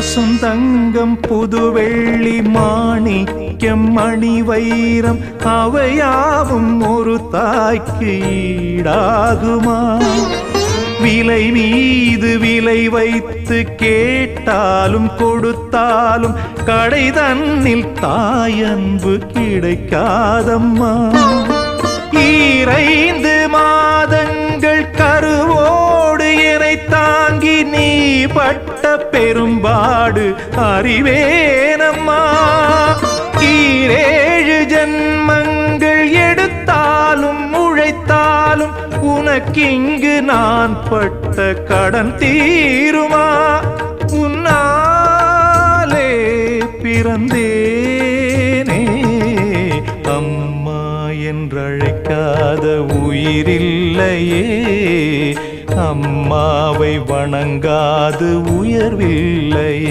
சுந்தங்கம் புதுவெள்ளி மாணிக்கம் மணி வைரம் அவையாவும் ஒரு தாய்க்கு ஈடாகுமா? விலை மீது விலை வைத்து கேட்டாலும் கொடுத்தாலும் கடை தன்னில் தாயன்பு கிடைக்காதம்மா. 2 மாதங்கள் கருவோடு என்னை தாங்கி நீ பட்ட பெரும்பாடு அறிவேனம்மா. 7 ஜன்மங்கள் எடுத்தாலும் உழைத்தாலும் உனக்கிங்கு நான் பட்ட கடன் தீருமா? உன்னாலே பிறந்தேனே, அம்மா என்றழைக்காத உயிரில்லையே. அம்மாவை வணங்காது உயர்வில்லையே.